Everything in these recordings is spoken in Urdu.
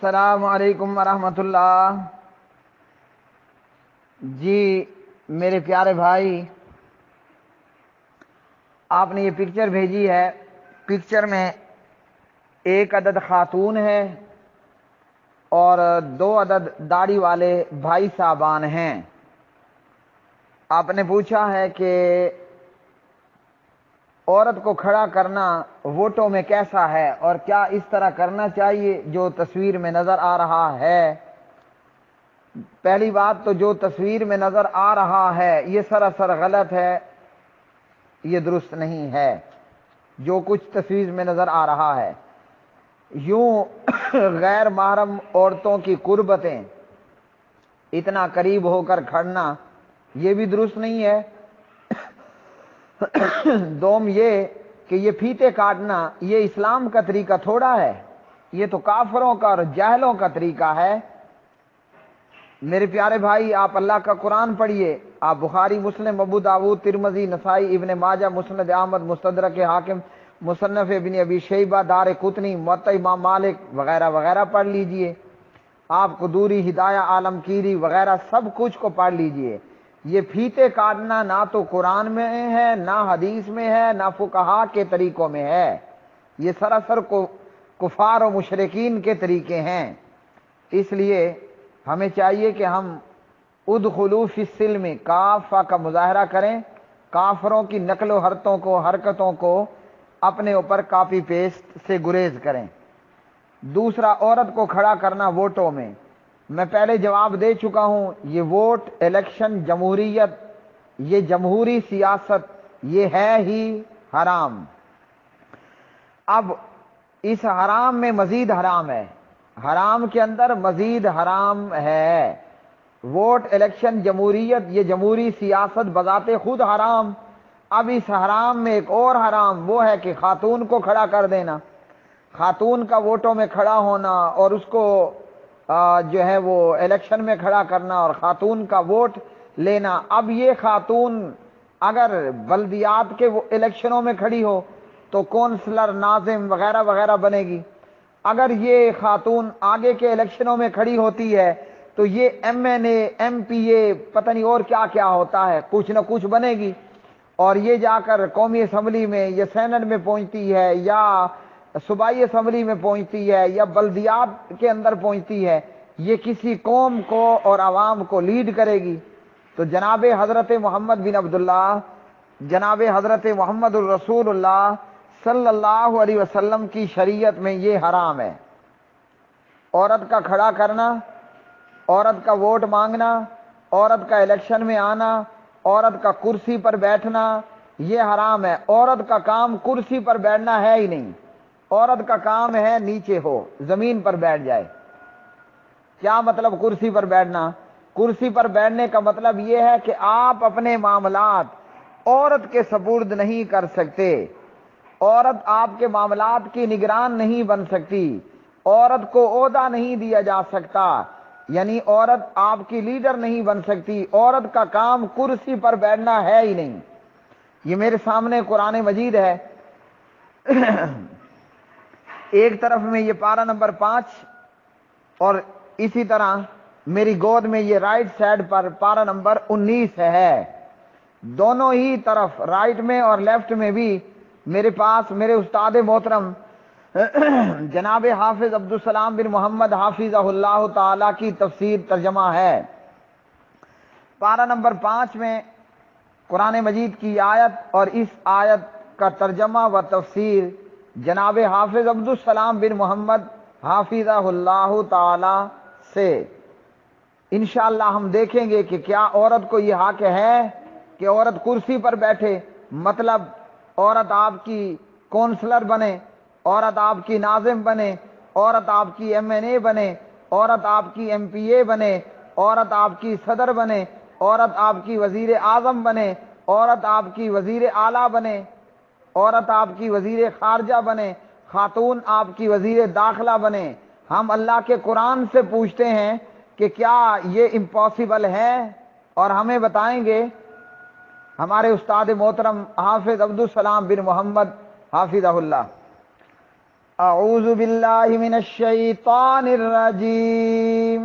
السلام علیکم ورحمۃ اللہ۔ جی میرے پیارے بھائی، آپ نے یہ پکچر بھیجی ہے۔ پکچر میں ایک عدد خاتون ہے اور دو عدد داڑھی والے بھائی صاحبان ہیں۔ آپ نے پوچھا ہے کہ عورت کو کھڑا کرنا ووٹوں میں کیسا ہے اور کیا اس طرح کرنا چاہیے جو تصویر میں نظر آ رہا ہے۔ پہلی بات تو جو تصویر میں نظر آ رہا ہے یہ سراسر غلط ہے، یہ درست نہیں ہے۔ جو کچھ تصویر میں نظر آ رہا ہے، یوں غیر محرم عورتوں کی قربتیں اتنا قریب ہو کر کھڑنا یہ بھی درست نہیں ہے۔ دوم یہ کہ یہ پھیتے کاٹنا یہ اسلام کا طریقہ تھوڑا ہے، یہ تو کافروں کا اور جاہلوں کا طریقہ ہے۔ میرے پیارے بھائی، آپ اللہ کا قرآن پڑھیے۔ آپ بخاری، مسلم، ابو داؤد، ترمذی، نسائی، ابن ماجہ، مسند احمد، مستدرک حاکم، مصنف ابن ابی شیبہ، دار قطنی، موطا امام مالک وغیرہ وغیرہ پڑھ لیجئے۔ آپ قدوری، ہدایہ عالمگیری وغیرہ سب کچھ کو پڑھ لیجئے۔ یہ پھیتے کاٹنا نہ تو قرآن میں ہے، نہ حدیث میں ہے، نہ فقہا کے طریقوں میں ہے۔ یہ سراسر کفار و مشرکین کے طریقے ہیں۔ اس لیے ہمیں چاہیے کہ ہم ادخلوا فی السلم کافہ کا مظاہرہ کریں، کافروں کی نقل و حرکتوں کو اپنے اوپر کاپی پیسٹ سے گریز کریں۔ دوسرا، عورت کو کھڑا کرنا ووٹوں میں، میں پہلے جواب دے چکا ہوں، یہ ووٹ، الیکشن، جمہوریت، یہ جمہوری سیاست یہ ہے ہی حرام۔ اب اس حرام میں مزید حرام ہے، حرام کے اندر مزید حرام ہے۔ ووٹ، الیکشن، جمہوریت یہ جمہوری سیاست بذات خود حرام۔ اب اس حرام میں ایک اور حرام وہ ہے کہ خاتون کو کھڑا کر دینا، خاتون کا ووٹوں میں کھڑا ہونا اور اس کو جو ہے وہ الیکشن میں کھڑا کرنا اور خاتون کا ووٹ لینا۔ اب یہ خاتون اگر بلدیات کے الیکشنوں میں کھڑی ہو تو کونسلر، ناظم وغیرہ وغیرہ بنے گی۔ اگر یہ خاتون آگے کے الیکشنوں میں کھڑی ہوتی ہے تو یہ M N A, M P اے، پتہ نہیں اور کیا کیا ہوتا ہے، کچھ نہ کچھ بنے گی، اور یہ جا کر قومی اسمبلی میں یا سینٹ میں پہنچتی ہے یا صوبائی اسمبلی میں پہنچتی ہے یا بلدیات کے اندر پہنچتی ہے، یہ کسی قوم کو اور عوام کو لیڈ کرے گی۔ تو جناب حضرت محمد بن عبداللہ، جناب حضرت محمد الرسول اللہ صلی اللہ علیہ وسلم کی شریعت میں یہ حرام ہے۔ عورت کا کھڑا کرنا، عورت کا ووٹ مانگنا، عورت کا الیکشن میں آنا، عورت کا کرسی پر بیٹھنا یہ حرام ہے۔ عورت کا کام کرسی پر بیٹھنا ہے ہی نہیں، عورت کا کام ہے نیچے ہو، زمین پر بیٹھ جائے۔ کیا مطلب کرسی پر بیٹھنا؟ کرسی پر بیٹھنے کا مطلب یہ ہے کہ آپ اپنے معاملات عورت کے سپرد نہیں کر سکتے، عورت آپ کے معاملات کی نگران نہیں بن سکتی، عورت کو عہدہ نہیں دیا جا سکتا، یعنی عورت آپ کی لیڈر نہیں بن سکتی۔ عورت کا کام کرسی پر بیٹھنا ہے ہی نہیں۔ یہ میرے سامنے قرآن مجید ہے، ایک طرف میں یہ پارہ نمبر 5 اور اسی طرح میری گود میں یہ رائٹ سائڈ پر پارہ نمبر 19 ہے۔ دونوں ہی طرف رائٹ میں اور لیفٹ میں بھی میرے پاس میرے استاد محترم جناب حافظ عبدالسلام بن محمد حافظہ اللہ تعالی کی تفسیر ترجمہ ہے۔ پارہ نمبر 5 میں قرآن مجید کی آیت اور اس آیت کا ترجمہ و تفسیر جناب حافظ عبدالسلام بن محمد حافظہ اللہ تعالی سے انشاءاللہ ہم دیکھیں گے کہ کیا عورت کو یہ حق ہے کہ عورت کرسی پر بیٹھے، مطلب عورت آپ کی کونسلر بنے، عورت آپ کی ناظم بنے، عورت آپ کی ایم این اے بنے، عورت آپ کی ایم پی اے بنے، عورت آپ کی صدر بنے، عورت آپ کی وزیر اعظم بنے، عورت آپ کی وزیر اعلیٰ بنے، عورت آپ کی وزیر خارجہ بنے، خاتون آپ کی وزیر داخلہ بنے۔ ہم اللہ کے قرآن سے پوچھتے ہیں کہ کیا یہ امپاسبل ہے، اور ہمیں بتائیں گے ہمارے استاد محترم حافظ عبدالسلام بن محمد حافظہ اللہ۔ اعوذ باللہ من الشیطان الرجیم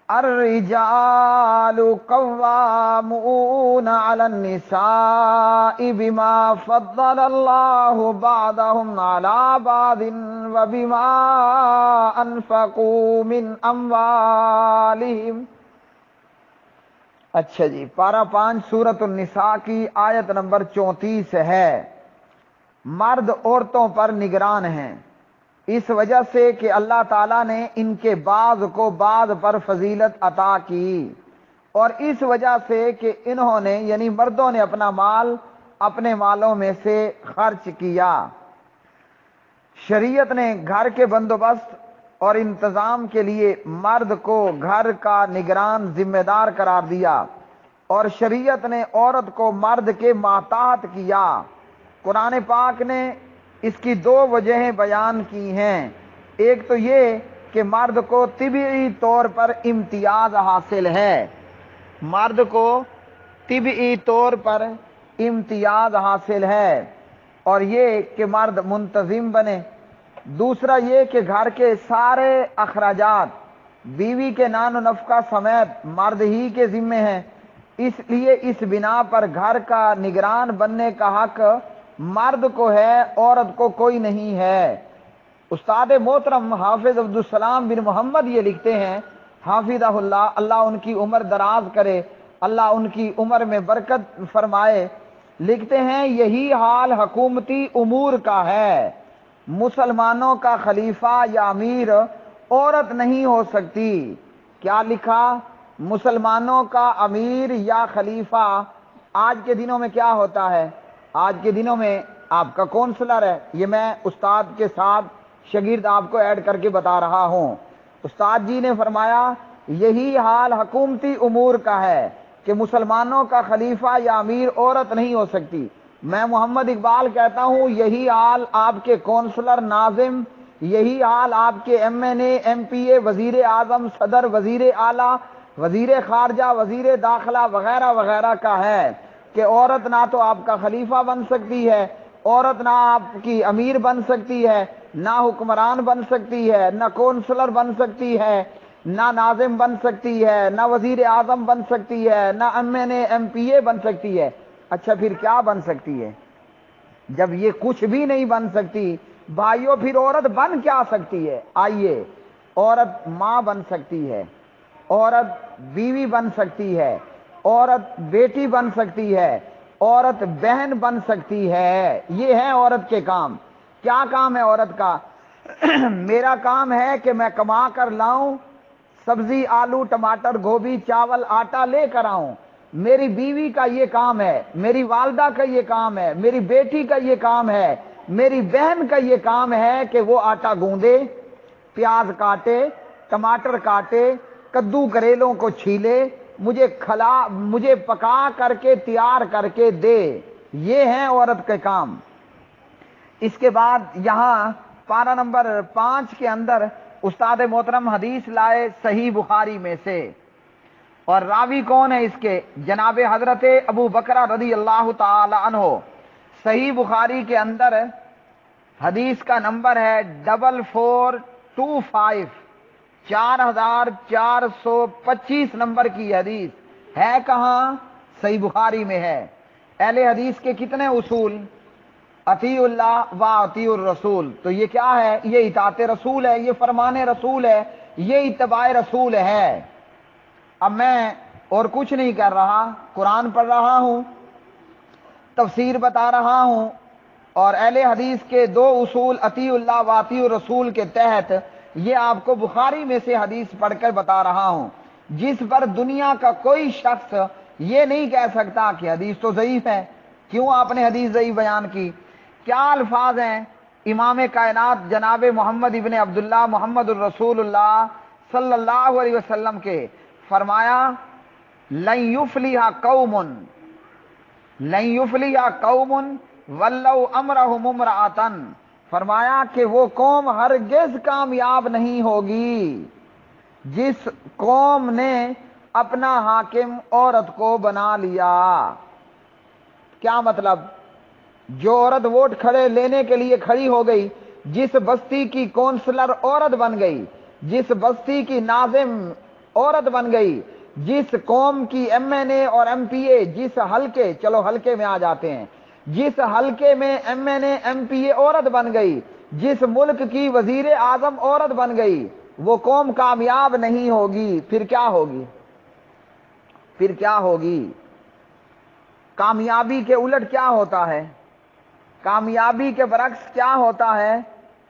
الرجال قوامون علی النساء بما فضل اللہ بعضهم علی بعض وبما انفقوا من اموالہم۔ اچھا جی، پارہ 5 سورۃ النساء کی آیت نمبر 34 ہے۔ مرد عورتوں پر نگران ہیں اس وجہ سے کہ اللہ تعالیٰ نے ان کے بعض کو بعض پر فضیلت عطا کی، اور اس وجہ سے کہ انہوں نے یعنی مردوں نے اپنا مال اپنے مالوں میں سے خرچ کیا۔ شریعت نے گھر کے بندوبست اور انتظام کے لیے مرد کو گھر کا نگران ذمہ دار قرار دیا، اور شریعت نے عورت کو مرد کے ماتحت کیا۔ قرآن پاک نے اس کی 2 وجہیں بیان کی ہیں۔ ایک تو یہ کہ مرد کو طبعی طور پر امتیاز حاصل ہے، مرد کو طبعی طور پر امتیاز حاصل ہے، اور یہ کہ مرد منتظم بنے۔ دوسرا یہ کہ گھر کے سارے اخراجات بیوی کے نان و نفقہ سمیت مرد ہی کے ذمے ہیں، اس لیے اس بنا پر گھر کا نگران بننے کا حق مرد کو ہے، عورت کو کوئی نہیں ہے۔ استاد محترم حافظ عبدالسلام بن محمد یہ لکھتے ہیں حافظہ اللہ، اللہ ان کی عمر دراز کرے، اللہ ان کی عمر میں برکت فرمائے، لکھتے ہیں یہی حال حکومتی امور کا ہے، مسلمانوں کا خلیفہ یا امیر عورت نہیں ہو سکتی۔ کیا لکھا؟ مسلمانوں کا امیر یا خلیفہ۔ آج کے دنوں میں کیا ہوتا ہے؟ آج کے دنوں میں آپ کا کونسلر ہے، یہ میں استاد کے ساتھ شاگرد آپ کو ایڈ کر کے بتا رہا ہوں۔ استاد جی نے فرمایا یہی حال حکومتی امور کا ہے کہ مسلمانوں کا خلیفہ یا امیر عورت نہیں ہو سکتی۔ میں محمد اقبال کہتا ہوں یہی حال آپ کے کونسلر، ناظم، یہی حال آپ کے M N A, M P اے، وزیر اعظم، صدر، وزیر اعلیٰ، وزیر خارجہ، وزیر داخلہ وغیرہ وغیرہ کا ہے کہ عورت نہ تو آپ کا خلیفہ بن سکتی ہے، عورت نہ آپ کی امیر بن سکتی ہے، نہ حکمران بن سکتی ہے، نہ کونسلر بن سکتی ہے، نہ ناظم بن سکتی ہے، نہ وزیر اعظم بن سکتی ہے، نہ M N A, M P اے بن سکتی ہے۔ اچھا پھر کیا بن سکتی ہے؟ جب یہ کچھ بھی نہیں بن سکتی بھائیوں، پھر عورت بن کیا سکتی ہے؟ آئیے، عورت ماں بن سکتی ہے، عورت بیوی بن سکتی ہے، عورت بیٹی بن سکتی ہے، عورت بہن بن سکتی ہے۔ یہ ہے عورت کے کام۔ کیا کام ہے عورت کا؟ میرا کام ہے کہ میں کما کر لاؤں، سبزی، آلو، ٹماٹر، گوبھی، چاول، آٹا لے کر آؤں۔ میری بیوی کا یہ کام ہے، میری والدہ کا یہ کام ہے، میری بیٹی کا یہ کام ہے، میری بہن کا یہ کام ہے کہ وہ آٹا گوندے، پیاز کاٹے، ٹماٹر کاٹے، کدو کریلوں کو چھیلے، مجھے پکا کر کے تیار کر کے دے۔ یہ ہے عورت کے کام۔ اس کے بعد یہاں پارہ نمبر 5 کے اندر استاد محترم حدیث لائے صحیح بخاری میں سے، اور راوی کون ہے اس کے؟ جناب حضرت ابو بکرہ رضی اللہ تعالی عنہ۔ صحیح بخاری کے اندر حدیث کا نمبر ہے 4425، 4425 نمبر کی حدیث ہے۔ کہاں؟ صحیح بخاری میں ہے۔ اہل حدیث کے کتنے اصول؟ اطیع اللہ و اطیع الرسول۔ تو یہ کیا ہے؟ یہ اطاعت رسول ہے، یہ فرمان رسول ہے، یہ اتباع رسول ہے۔ اب میں اور کچھ نہیں کر رہا، قرآن پڑھ رہا ہوں، تفسیر بتا رہا ہوں، اور اہل حدیث کے 2 اصول اطیع اللہ و اطیع الرسول کے تحت یہ آپ کو بخاری میں سے حدیث پڑھ کر بتا رہا ہوں، جس پر دنیا کا کوئی شخص یہ نہیں کہہ سکتا کہ حدیث تو ضعیف ہے۔ کیوں آپ نے حدیث ضعیف بیان کی؟ کیا الفاظ ہیں امام کائنات جناب محمد ابن عبداللہ محمد الرسول اللہ صلی اللہ علیہ وسلم کے؟ فرمایا لن یفلح قوم ولو امرهم امرأۃ، فرمایا کہ وہ قوم ہرگز کامیاب نہیں ہوگی جس قوم نے اپنا حاکم عورت کو بنا لیا۔ کیا مطلب؟ جو عورت ووٹ کھڑے لینے کے لیے کھڑی ہو گئی، جس بستی کی کونسلر عورت بن گئی، جس بستی کی ناظم عورت بن گئی، جس قوم کی ایم این اے اور ایم پی اے، جس حلقے، چلو حلقے میں آ جاتے ہیں، جس حلقے میں M N A M P A عورت بن گئی، جس ملک کی وزیر اعظم عورت بن گئی، وہ قوم کامیاب نہیں ہوگی۔ پھر کیا ہوگی؟ پھر کیا ہوگی؟ کامیابی کے الٹ کیا ہوتا ہے؟ کامیابی کے برعکس کیا ہوتا ہے؟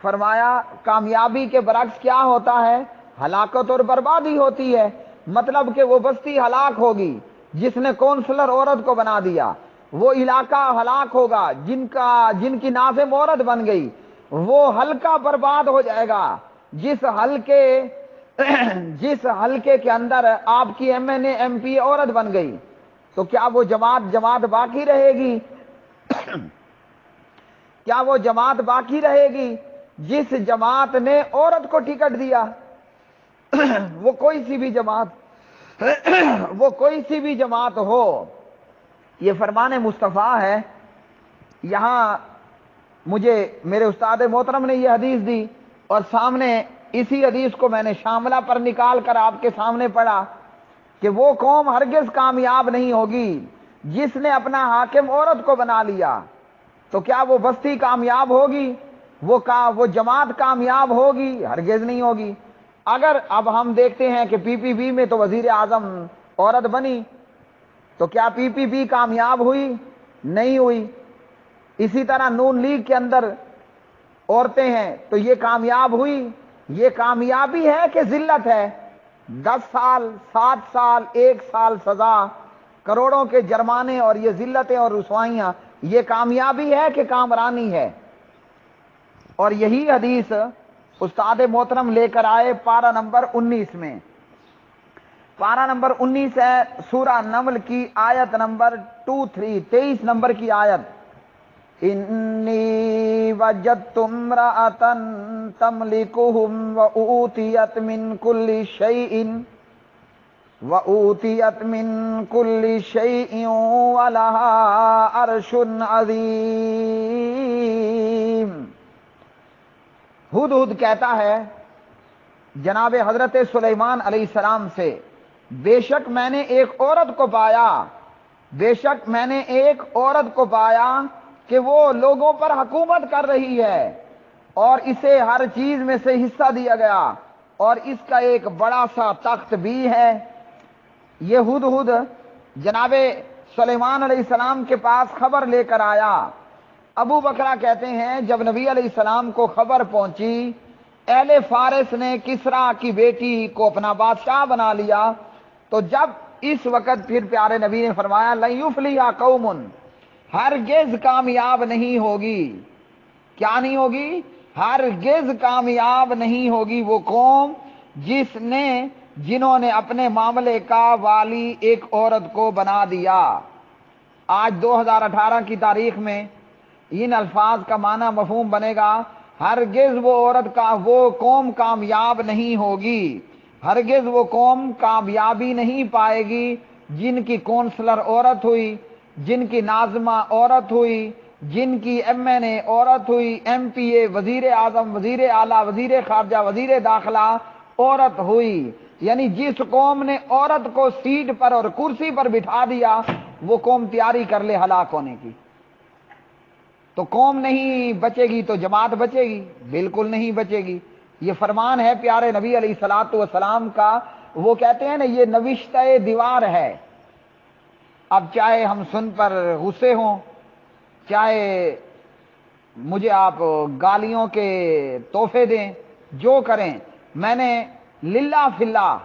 فرمایا کامیابی کے برعکس کیا ہوتا ہے؟ ہلاکت اور بربادی ہوتی ہے۔ مطلب کہ وہ بستی ہلاک ہوگی جس نے کونسلر عورت کو بنا دیا، وہ علاقہ ہلاک ہوگا جن کی ناظم عورت بن گئی، وہ حلقہ برباد ہو جائے گا جس حلقے کے اندر آپ کی M N A M P عورت بن گئی۔ تو کیا وہ جماعت باقی رہے گی؟ کیا وہ جماعت باقی رہے گی جس جماعت نے عورت کو ٹکٹ دیا؟ وہ کوئی سی بھی جماعت ہو، یہ فرمان مصطفیٰ ہے۔ یہاں مجھے میرے استاد محترم نے یہ حدیث دی، اور سامنے اسی حدیث کو میں نے شاملہ پر نکال کر آپ کے سامنے پڑھا کہ وہ قوم ہرگز کامیاب نہیں ہوگی جس نے اپنا حاکم عورت کو بنا لیا۔ تو کیا وہ بستی کامیاب ہوگی؟ وہ جماعت کامیاب ہوگی؟ ہرگز نہیں ہوگی۔ اگر اب ہم دیکھتے ہیں کہ پی پی پی میں تو وزیر اعظم عورت بنی، تو کیا پی پی پی کامیاب ہوئی؟ نہیں ہوئی۔ اسی طرح نون لیگ کے اندر عورتیں ہیں، تو یہ کامیاب ہوئی؟ یہ کامیابی ہے کہ ذلت ہے؟ 10 سال، 7 سال، 1 سال سزا، کروڑوں کے جرمانے اور یہ ذلتیں اور رسوائیاں، یہ کامیابی ہے کہ کامرانی ہے؟ اور یہی حدیث استاد محترم لے کر آئے پارہ نمبر 19 میں۔ پارہ نمبر 19 ہے سورہ نمل کی آیت نمبر 23 نمبر کی آیت۔ انی وجدت امرأة تملکہم وأوتیت من کل شیء ولہا عرش عظیم۔ ہدہد کہتا ہے جناب حضرت سلیمان علیہ السلام سے، بے شک میں نے ایک عورت کو پایا کہ وہ لوگوں پر حکومت کر رہی ہے، اور اسے ہر چیز میں سے حصہ دیا گیا، اور اس کا ایک بڑا سا تخت بھی ہے۔ یہ ہدہد جناب سلیمان علیہ السلام کے پاس خبر لے کر آیا۔ ابو بکرہ کہتے ہیں جب نبی علیہ السلام کو خبر پہنچی، اہل فارس نے کسریٰ کی بیٹی کو اپنا بادشاہ بنا لیا، تو جب اس وقت پھر پیارے نبی نے فرمایا لن یفلح قوم، ہرگز کامیاب نہیں ہوگی۔ کیا نہیں ہوگی؟ ہرگز کامیاب نہیں ہوگی وہ قوم جنہوں نے اپنے معاملے کا والی ایک عورت کو بنا دیا۔ آج 2018 کی تاریخ میں ان الفاظ کا معنی مفہوم بنے گا، ہرگز وہ قوم کامیاب نہیں ہوگی، ہرگز وہ قوم کامیابی نہیں پائے گی جن کی کونسلر عورت ہوئی، جن کی ناظمہ عورت ہوئی، جن کی ایم این اے عورت ہوئی، ایم پی اے، وزیر اعظم، وزیر اعلیٰ، وزیر خارجہ، وزیر داخلہ عورت ہوئی۔ یعنی جس قوم نے عورت کو سیٹ پر اور کرسی پر بٹھا دیا، وہ قوم تیاری کر لے ہلاک ہونے کی۔ تو قوم نہیں بچے گی تو جماعت بچے گی؟ بالکل نہیں بچے گی۔ یہ فرمان ہے پیارے نبی علیہ الصلوۃ والسلام کا۔ وہ کہتے ہیں نا یہ نوشتہ دیوار ہے۔ اب چاہے ہم سن پر غصے ہوں، چاہے مجھے آپ گالیوں کے تحفے دیں، جو کریں، میں نے للہ فی اللہ،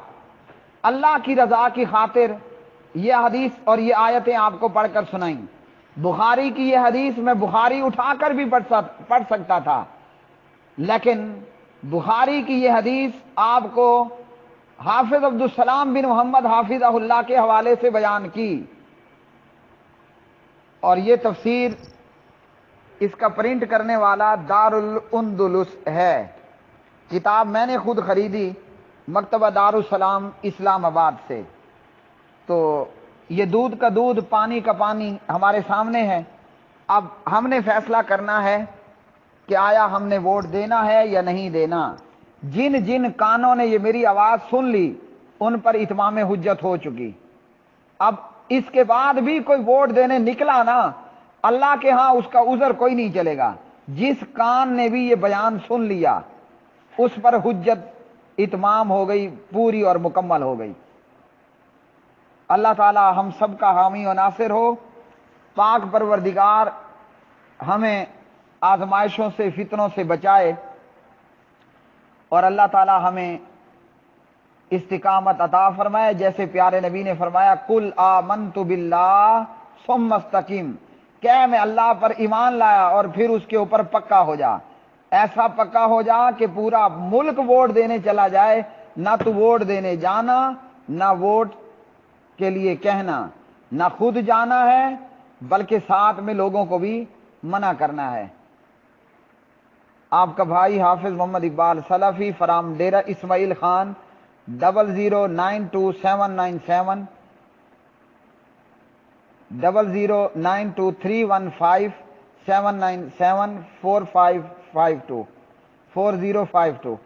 اللہ کی رضا کی خاطر یہ حدیث اور یہ آیتیں آپ کو پڑھ کر سنائیں۔ بخاری کی یہ حدیث میں بخاری اٹھا کر بھی پڑھ سکتا تھا، لیکن بخاری کی یہ حدیث آپ کو حافظ عبدالسلام بن محمد حافظہ اللہ کے حوالے سے بیان کی، اور یہ تفسیر اس کا پرنٹ کرنے والا دارالاندلس ہے۔ کتاب میں نے خود خریدی مکتبہ دارالسلام اسلام آباد سے۔ تو یہ دودھ کا دودھ، پانی کا پانی ہمارے سامنے ہے۔ اب ہم نے فیصلہ کرنا ہے کہ آیا ہم نے ووٹ دینا ہے یا نہیں دینا۔ جن جن کانوں نے یہ میری آواز سن لی ان پر اتمام حجت ہو چکی۔ اب اس کے بعد بھی کوئی ووٹ دینے نکلا نا، اللہ کے ہاں اس کا عذر کوئی نہیں چلے گا۔ جس کان نے بھی یہ بیان سن لیا اس پر حجت اتمام ہو گئی، پوری اور مکمل ہو گئی۔ اللہ تعالی ہم سب کا حامی و ناصر ہو۔ پاک پروردگار ہمیں آزمائشوں سے، فتنوں سے بچائے، اور اللہ تعالی ہمیں استقامت عطا فرمائے۔ جیسے پیارے نبی نے فرمایا قل آمنت باللہ ثم استقم، کہ میں اللہ پر ایمان لایا اور پھر اس کے اوپر پکا ہو جا۔ ایسا پکا ہو جا کہ پورا ملک ووٹ دینے چلا جائے، نہ تو ووٹ دینے جانا، نہ ووٹ کے لیے کہنا، نہ خود جانا ہے بلکہ ساتھ میں لوگوں کو بھی منع کرنا ہے۔ آپ کا بھائی حافظ محمد اقبال سلفی فرام ڈیرہ اسماعیل خان، 00927977 00923157974552 4052